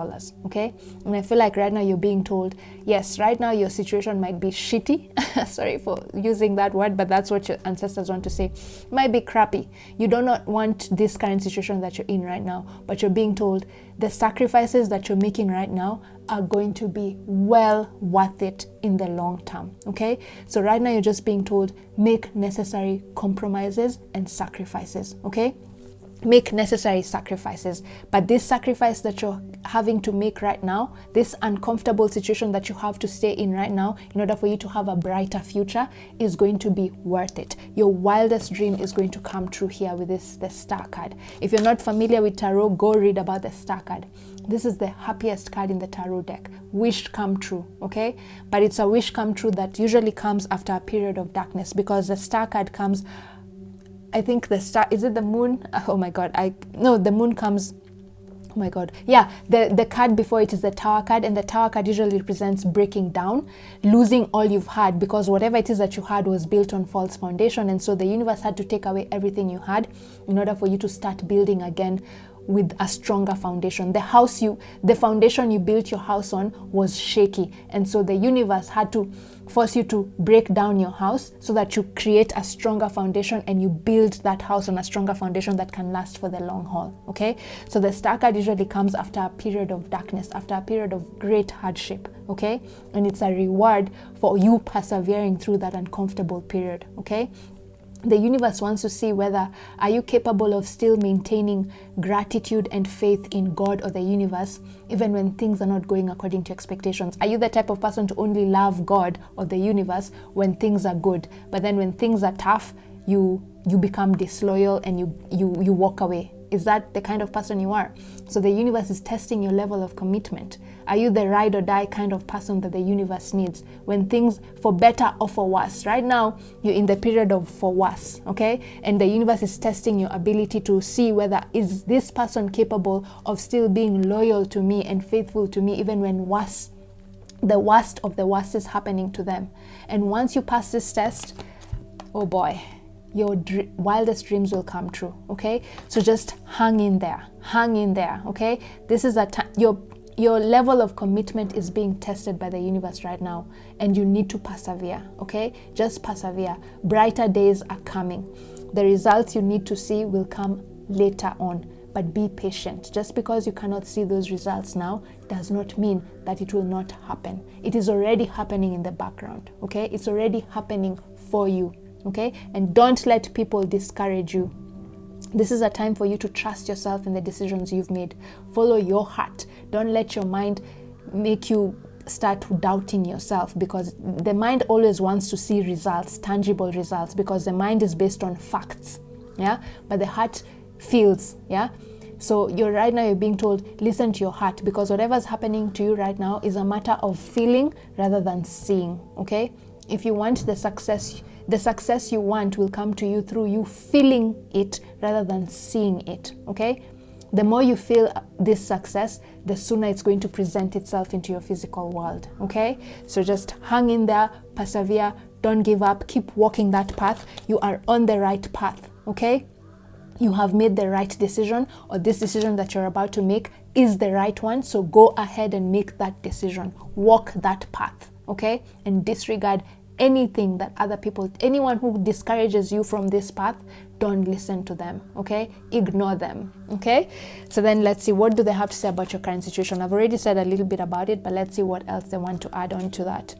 okay? And I feel like right now you're being told, yes, right now your situation might be shitty. Sorry for using that word, but that's what your ancestors want to say. It might be crappy. You do not want this current situation that you're in right now, but you're being told the sacrifices that you're making right now are going to be well worth it in the long term, okay? So right now you're just being told, make necessary compromises and sacrifices, okay? Make necessary sacrifices. But this sacrifice that you're having to make right now, this uncomfortable situation that you have to stay in right now in order for you to have a brighter future, is going to be worth it. Your wildest dream is going to come true here with the star card. If you're not familiar with tarot, go read about the star card. This is the happiest card in the tarot deck. Wish come true, okay? But it's a wish come true that usually comes after a period of darkness, because the star card comes, I think the star, is it the moon? Oh my God, no, the moon comes, oh my God. Yeah, the card before it is the Tower card, and the Tower card usually represents breaking down, losing all you've had, because whatever it is that you had was built on false foundation, and so the universe had to take away everything you had in order for you to start building again with a stronger foundation. The foundation you built your house on was shaky, and so the universe had to force you to break down your house so that you create a stronger foundation and you build that house on a stronger foundation that can last for the long haul, okay? So the star card usually comes after a period of darkness, after a period of great hardship, okay? And it's a reward for you persevering through that uncomfortable period, okay? The universe wants to see whether are you capable of still maintaining gratitude and faith in God or the universe even when things are not going according to expectations. Are you the type of person to only love God or the universe when things are good, but then when things are tough, you become disloyal and you walk away? Is that the kind of person you are? So the universe is testing your level of commitment. Are you the ride or die kind of person that the universe needs when things, for better or for worse? Right now, you're in the period of for worse, okay? And the universe is testing your ability to see whether is this person capable of still being loyal to me and faithful to me even when the worst of the worst is happening to them. And once you pass this test, oh boy, your wildest dreams will come true, okay? So just hang in there, okay? This is your level of commitment is being tested by the universe right now, and you need to persevere, okay? Just persevere. Brighter days are coming. The results you need to see will come later on, but be patient. Just because you cannot see those results now does not mean that it will not happen. It is already happening in the background, okay? It's already happening for you, okay? And don't let people discourage you. This is a time for you to trust yourself in the decisions you've made. Follow your heart. Don't let your mind make you start doubting yourself, because the mind always wants to see results, tangible results, because the mind is based on facts, yeah? But the heart feels, yeah? So right now you're being told, listen to your heart, because whatever's happening to you right now is a matter of feeling rather than seeing, okay? If you want the success you want will come to you through you feeling it rather than seeing it, okay? The more you feel this success, the sooner it's going to present itself into your physical world, okay? So just hang in there, persevere, don't give up, keep walking that path. You are on the right path, okay? You have made the right decision, or this decision that you're about to make is the right one, so go ahead and make that decision. Walk that path, okay? And disregard anything that other people, anyone who discourages you from this path, don't listen to them, okay? Ignore them, okay? So then let's see, what do they have to say about your current situation? I've already said a little bit about it, but let's see what else they want to add on to that.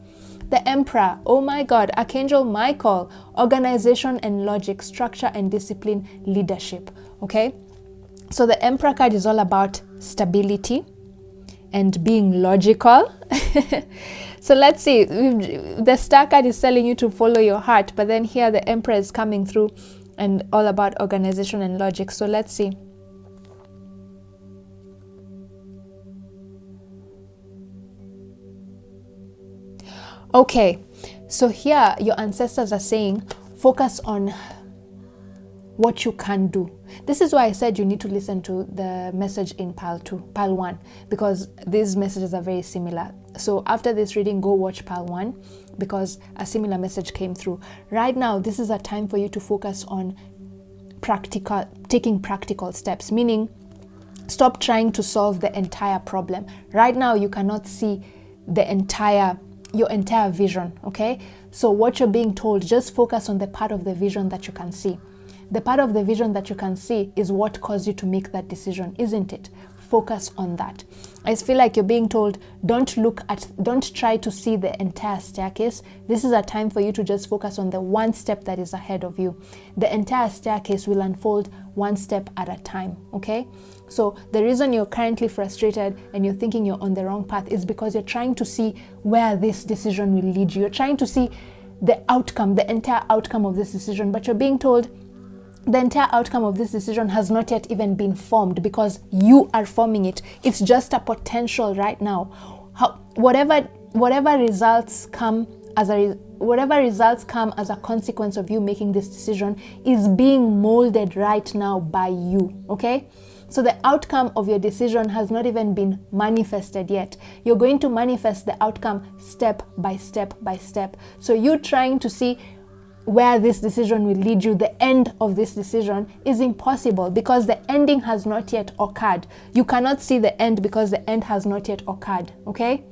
The Emperor, oh my God, Archangel Michael, organization and logic, structure and discipline, leadership, okay? So the Emperor card is all about stability and being logical. So let's see, the Star card is telling you to follow your heart, but then here the Emperor is coming through and all about organization and logic. So let's see. Okay, so here your ancestors are saying focus on what you can do. This is why I said you need to listen to the message in pile 1, because these messages are very similar. So after this reading, go watch pile 1 because a similar message came through. Right now, this is a time for you to focus on taking practical steps, meaning stop trying to solve the entire problem. Right now, you cannot see your entire vision, okay? So what you're being told, just focus on the part of the vision that you can see. The part of the vision that you can see is what caused you to make that decision, isn't it? Focus on that. I feel like you're being told, don't try to see the entire staircase. This is a time for you to just focus on the one step that is ahead of you. The entire staircase will unfold one step at a time, okay? So the reason you're currently frustrated and you're thinking you're on the wrong path is because you're trying to see where this decision will lead you. You're trying to see the outcome, the entire outcome of this decision, but you're being told the entire outcome of this decision has not yet even been formed because you are forming it. It's just a potential right now. Whatever results come as a consequence of you making this decision is being molded right now by you, okay? So the outcome of your decision has not even been manifested yet. You're going to manifest the outcome step by step by step. So you trying to see where this decision will lead you, the end of this decision, is impossible because the ending has not yet occurred. You cannot see the end because the end has not yet occurred, okay?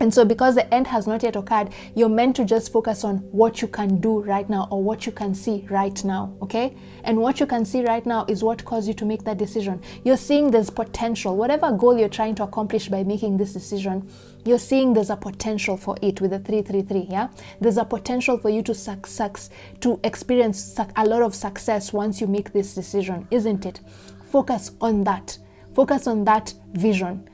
And so because the end has not yet occurred, you're meant to just focus on what you can do right now or what you can see right now, okay? And what you can see right now is what caused you to make that decision. You're seeing there's potential. Whatever goal you're trying to accomplish by making this decision, you're seeing there's a potential for it with the 333, yeah? There's a potential for you to experience a lot of success once you make this decision, isn't it? Focus on that. Focus on that vision.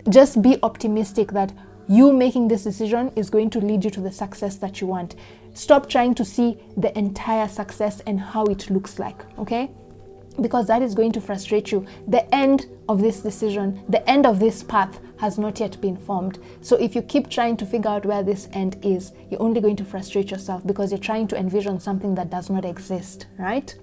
Just be optimistic that you making this decision is going to lead you to the success that you want. Stop trying to see the entire success and how it looks like, okay? Because that is going to frustrate you. The end of this decision, the end of this path has not yet been formed. So if you keep trying to figure out where this end is, you're only going to frustrate yourself because you're trying to envision something that does not exist, right?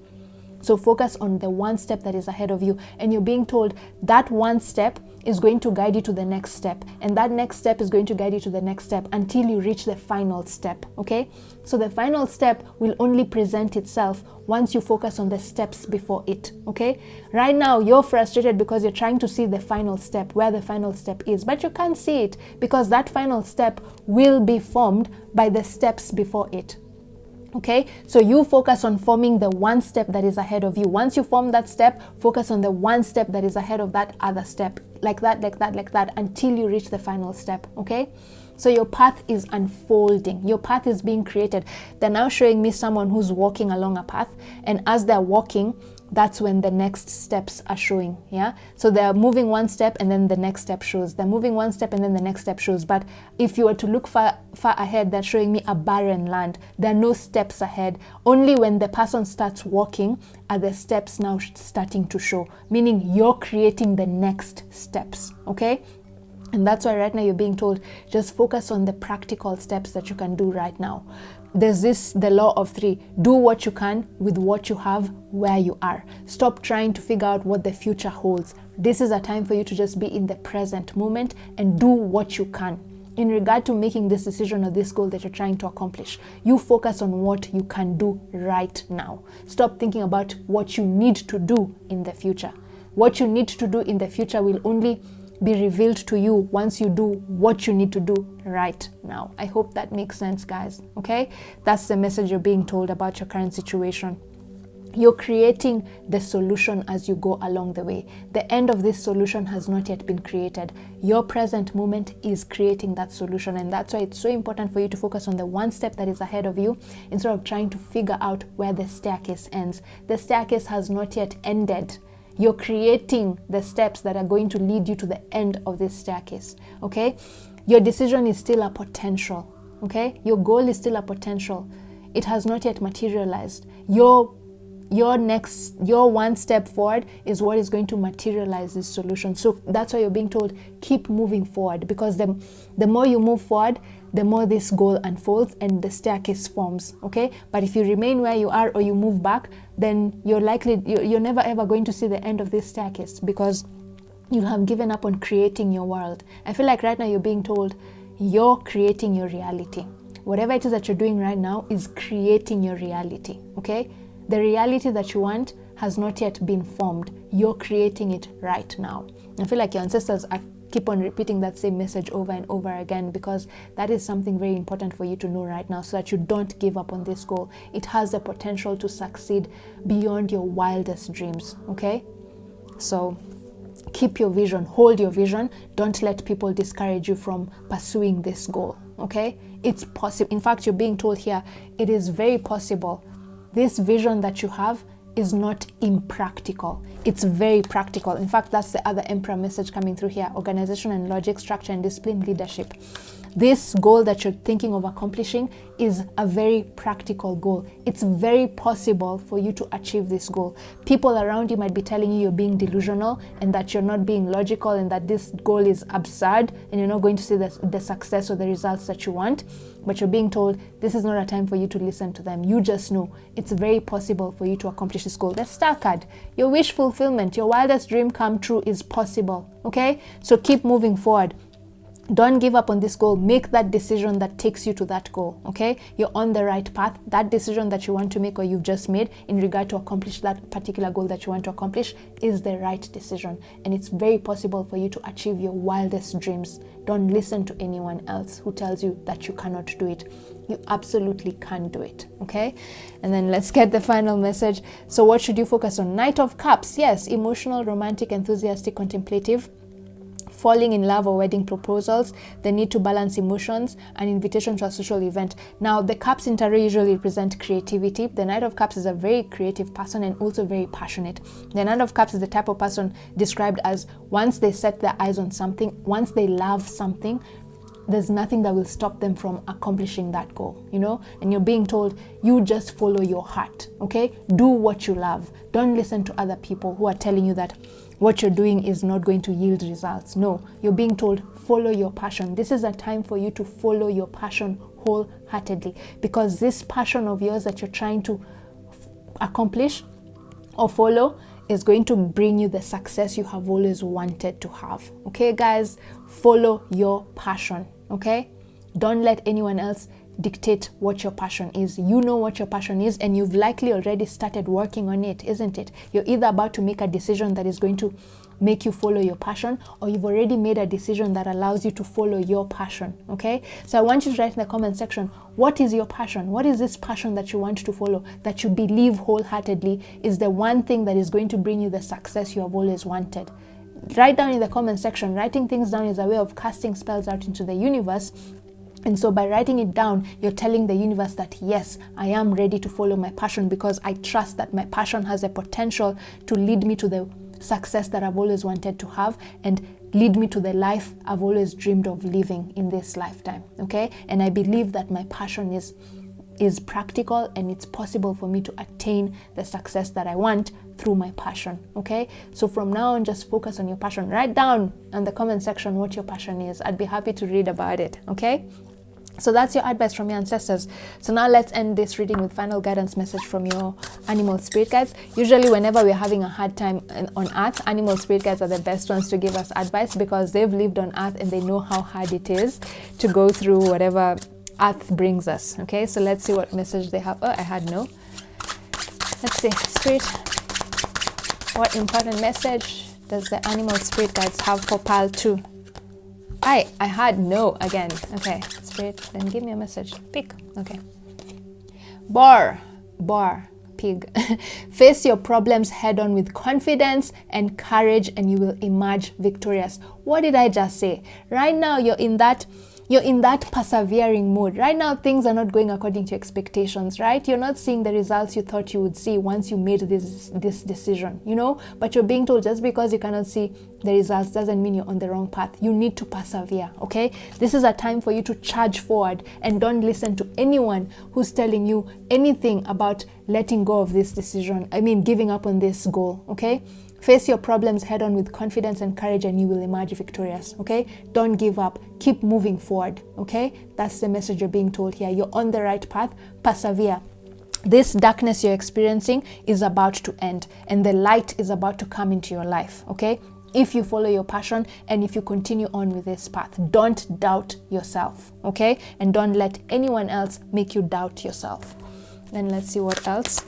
So focus on the one step that is ahead of you, and you're being told that one step is going to guide you to the next step, and that next step is going to guide you to the next step until you reach the final step, okay? So the final step will only present itself once you focus on the steps before it, okay? Right now, you're frustrated because you're trying to see the final step, where the final step is, but you can't see it because that final step will be formed by the steps before it. Okay, so you focus on forming the one step that is ahead of you. Once you form that step, focus on the one step that is ahead of that other step, like that, until you reach the final step, okay? So your path is unfolding. Your path is being created. They're now showing me someone who's walking along a path, and as they're walking, that's when the next steps are showing, yeah? So they're moving one step and then the next step shows. They're moving one step and then the next step shows. But if you were to look far ahead, they're showing me a barren land. There are no steps ahead. Only when the person starts walking are the steps now starting to show, meaning you're creating the next steps, okay? And that's why right now you're being told, just focus on the practical steps that you can do right now. There's the law of 3. Do what you can with what you have where you are. Stop trying to figure out what the future holds. This is a time for you to just be in the present moment and do what you can. In regard to making this decision or this goal that you're trying to accomplish, you focus on what you can do right now. Stop thinking about what you need to do in the future. What you need to do in the future will only be revealed to you once you do what you need to do right now. I hope that makes sense, guys. Okay, that's the message you're being told about your current situation. You're creating the solution as you go along the way. The end of this solution has not yet been created. Your present moment is creating that solution, and that's why it's so important for you to focus on the one step that is ahead of you instead of trying to figure out where the staircase ends. The staircase has not yet ended. You're creating the steps that are going to lead you to the end of this staircase. Okay, your decision is still a potential. Okay, your goal is still a potential. It has not yet materialized. Your one step forward is what is going to materialize this solution. So that's why you're being told, keep moving forward, because the more you move forward, the more this goal unfolds and the staircase forms. Okay, but if you remain where you are or you move back, then you're never ever going to see the end of this staircase, because you'll have given up on creating your world. I feel like right now you're being told you're creating your reality. Whatever it is that you're doing right now is creating your reality. Okay, the reality that you want has not yet been formed. You're creating it right now. I feel like your ancestors keep on repeating that same message over and over again, because that is something very important for you to know right now, so that you don't give up on this goal. It has the potential to succeed beyond your wildest dreams. Okay, so keep your vision, hold your vision. Don't let people discourage you from pursuing this goal. Okay, it's possible. In fact, you're being told here, it is very possible. This vision that you have is not impractical. It's very practical. In fact, that's the other Emperor message coming through here: organization and logic, structure and discipline, leadership. This goal that you're thinking of accomplishing is a very practical goal. It's very possible for you to achieve this goal. People around you might be telling you you're being delusional and that you're not being logical and that this goal is absurd and you're not going to see the success or the results that you want. But you're being told this is not a time for you to listen to them. You just know it's very possible for you to accomplish this goal. The Star card, your wish fulfillment, your wildest dream come true is possible. Okay, so keep moving forward. Don't give up on this goal. Make that decision that takes you to that goal. Okay, you're on the right path. That decision that you want to make or you've just made in regard to accomplish that particular goal that you want to accomplish is the right decision, and it's very possible for you to achieve your wildest dreams. Don't listen to anyone else who tells you that you cannot do it. You absolutely can do it. Okay, and then let's get the final message. So what should you focus on? Knight of Cups. Yes, emotional, romantic, enthusiastic, contemplative, falling in love or wedding proposals, the need to balance emotions, an invitation to a social event. Now, the Cups in tarot usually represent creativity. The Knight of Cups is a very creative person and also very passionate. The Knight of Cups is the type of person described as, once they set their eyes on something, once they love something, there's nothing that will stop them from accomplishing that goal, you know? And you're being told, you just follow your heart, okay? Do what you love. Don't listen to other people who are telling you that what you're doing is not going to yield results. No, you're being told, follow your passion. This is a time for you to follow your passion wholeheartedly, because this passion of yours that you're trying to accomplish or follow is going to bring you the success you have always wanted to have. Okay, guys, follow your passion. Okay, don't let anyone else dictate what your passion is. You know what your passion is, and you've likely already started working on it, isn't it? You're either about to make a decision that is going to make you follow your passion, or you've already made a decision that allows you to follow your passion. Okay, so I want you to write in the comment section, what is your passion? What is this passion that you want to follow, that you believe wholeheartedly is the one thing that is going to bring you the success you have always wanted? Write down in the comment section. Writing things down is a way of casting spells out into the universe. And so by writing it down, you're telling the universe that, yes, I am ready to follow my passion, because I trust that my passion has a potential to lead me to the success that I've always wanted to have and lead me to the life I've always dreamed of living in this lifetime. Okay, and I believe that my passion is practical, and it's possible for me to attain the success that I want through my passion. Okay, so from now on, just focus on your passion. Write down in the comment section what your passion is. I'd be happy to read about it. Okay, so that's your advice from your ancestors. So now let's end this reading with final guidance message from your animal spirit guides. Usually whenever we're having a hard time on earth, animal spirit guides are the best ones to give us advice, because they've lived on earth and they know how hard it is to go through whatever earth brings us. Okay, so let's see what message they have. Oh, I had no. Let's see, spirit, what important message does the animal spirit guides have for pile 2? I had no again. Okay, spirit, then give me a message. Pick. Okay. Bar, pig. Face your problems head on with confidence and courage, and you will emerge victorious. What did I just say? Right now you're in that persevering mood. Right now things are not going according to expectations, right? You're not seeing the results you thought you would see once you made this decision, you know, but you're being told just because you cannot see the results doesn't mean you're on the wrong path. You need to persevere, okay? This is a time for you to charge forward, and don't listen to anyone who's telling you anything about letting go of this decision. I mean, giving up on this goal, okay? Face your problems head on with confidence and courage, and you will emerge victorious, okay? Don't give up. Keep moving forward, okay? That's the message you're being told here. You're on the right path. Persevere. This darkness you're experiencing is about to end, and the light is about to come into your life, okay? If you follow your passion and if you continue on with this path, don't doubt yourself, okay? And don't let anyone else make you doubt yourself. Then let's see what else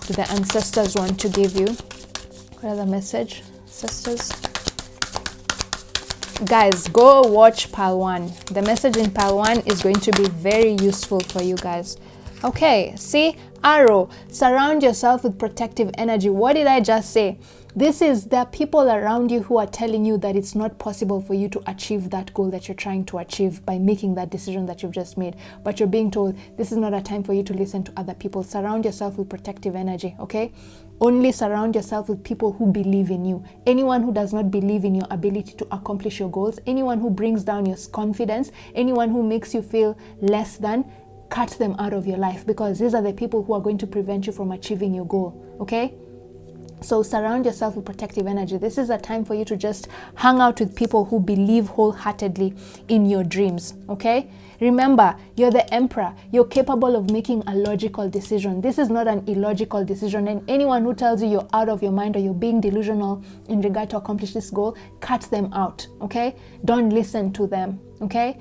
do the ancestors want to give you. What other message, sisters? Guys, go watch pile 1. The message in pile 1 is going to be very useful for you guys. Okay, see, arrow, surround yourself with protective energy. What did I just say? This is the people around you who are telling you that it's not possible for you to achieve that goal that you're trying to achieve by making that decision that you've just made. But you're being told this is not a time for you to listen to other people. Surround yourself with protective energy, okay? Only surround yourself with people who believe in you. Anyone who does not believe in your ability to accomplish your goals, anyone who brings down your confidence, anyone who makes you feel less than, cut them out of your life, because these are the people who are going to prevent you from achieving your goal, okay? So surround yourself with protective energy. This is a time for you to just hang out with people who believe wholeheartedly in your dreams, okay? Remember, you're the emperor. You're capable of making a logical decision. This is not an illogical decision. And anyone who tells you you're out of your mind or you're being delusional in regard to accomplish this goal, cut them out, okay? Don't listen to them, okay?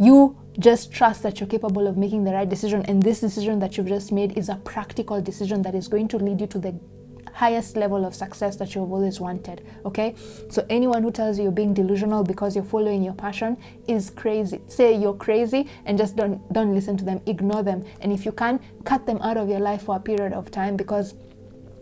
You just trust that you're capable of making the right decision. And this decision that you've just made is a practical decision that is going to lead you to the highest level of success that you've always wanted, okay? So anyone who tells you you're being delusional because you're following your passion is crazy. Say you're crazy and just don't listen to them. Ignore them. And if you can, cut them out of your life for a period of time, because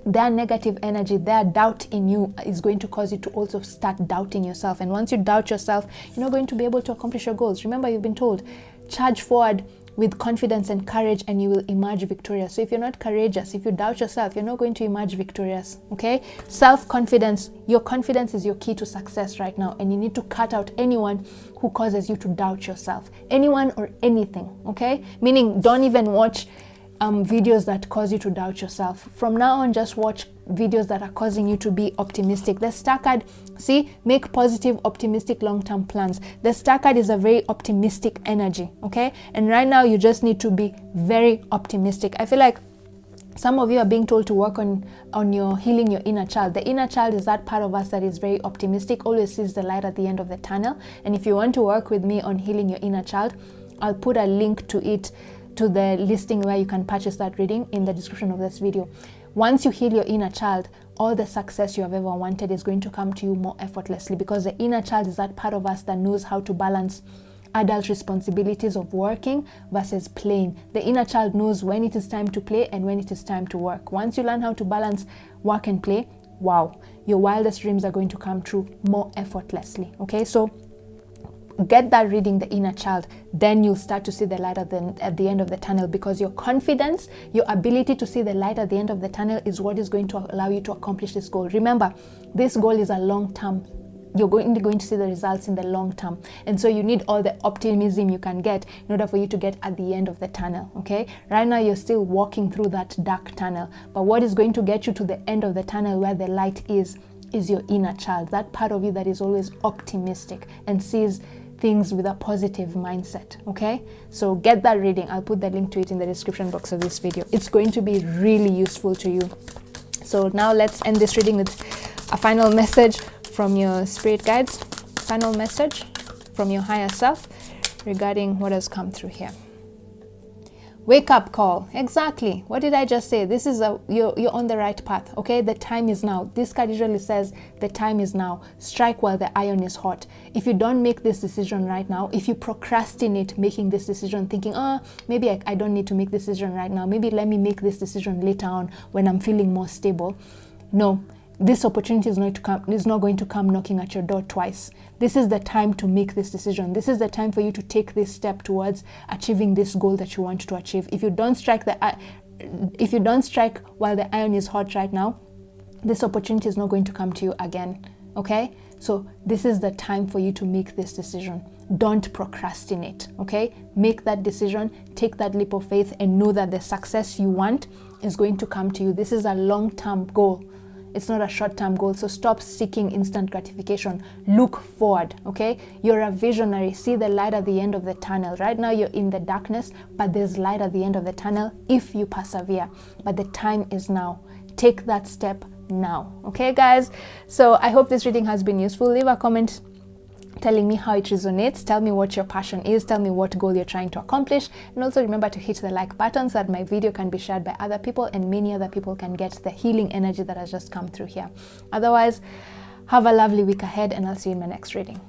their negative energy, their doubt in you is going to cause you to also start doubting yourself. And once you doubt yourself, you're not going to be able to accomplish your goals. Remember, you've been told, charge forward with confidence and courage, and you will emerge victorious. So if you're not courageous, if you doubt yourself, you're not going to emerge victorious, okay? Self-confidence, your confidence is your key to success right now, and you need to cut out anyone who causes you to doubt yourself. Anyone or anything, okay? Meaning, don't even watch videos that cause you to doubt yourself. From now on, just watch videos that are causing you to be optimistic. The star card, see, make positive, optimistic, long-term plans. The star card is a very optimistic energy, okay? And right now, you just need to be very optimistic. I feel like some of you are being told to work on your healing your inner child. The inner child is that part of us that is very optimistic, always sees the light at the end of the tunnel. And if you want to work with me on healing your inner child, I'll put a link to it, to the listing where you can purchase that reading in the description of this video. Once you heal your inner child, all the success you have ever wanted is going to come to you more effortlessly, because the inner child is that part of us that knows how to balance adult responsibilities of working versus playing. The inner child knows when it is time to play and when it is time to work. Once you learn how to balance work and play, wow, your wildest dreams are going to come true more effortlessly, okay? So get that reading, the inner child, then you'll start to see the light at the end of the tunnel, because your confidence, your ability to see the light at the end of the tunnel is what is going to allow you to accomplish this goal. Remember, this goal is a long term. You're going to see the results in the long term. And so you need all the optimism you can get in order for you to get at the end of the tunnel, okay? Right now, you're still walking through that dark tunnel. But what is going to get you to the end of the tunnel where the light is your inner child, that part of you that is always optimistic and sees things with a positive mindset, okay? So get that reading. I'll put the link to it in the description box of this video. It's going to be really useful to you. So now let's end this reading with a final message from your spirit guides, final message from your higher self regarding what has come through here. Wake up call. Exactly. What did I just say? This is you're on the right path. Okay, the time is now. This card usually says the time is now. Strike while the iron is hot. If you don't make this decision right now, if you procrastinate making this decision, thinking, oh, maybe I don't need to make this decision right now, maybe let me make this decision later on when I'm feeling more stable. No, this opportunity is not going to come knocking at your door twice. This is the time to make this decision. This is the time for you to take this step towards achieving this goal that you want to achieve. If you don't strike while the iron is hot right now, this opportunity is not going to come to you again. Okay? So this is the time for you to make this decision. Don't procrastinate. Okay? Make that decision, take that leap of faith, and know that the success you want is going to come to you. This is a long-term goal. It's not a short-term goal. So stop seeking instant gratification. Look forward, okay? You're a visionary. See the light at the end of the tunnel. Right now you're in the darkness, but there's light at the end of the tunnel if you persevere. But the time is now. Take that step now, okay, guys? So I hope this reading has been useful. Leave a comment telling me how it resonates. Tell me what your passion is. Tell me what goal you're trying to accomplish. And also remember to hit the like button so that my video can be shared by other people and many other people can get the healing energy that has just come through here. Otherwise, have a lovely week ahead and I'll see you in my next reading.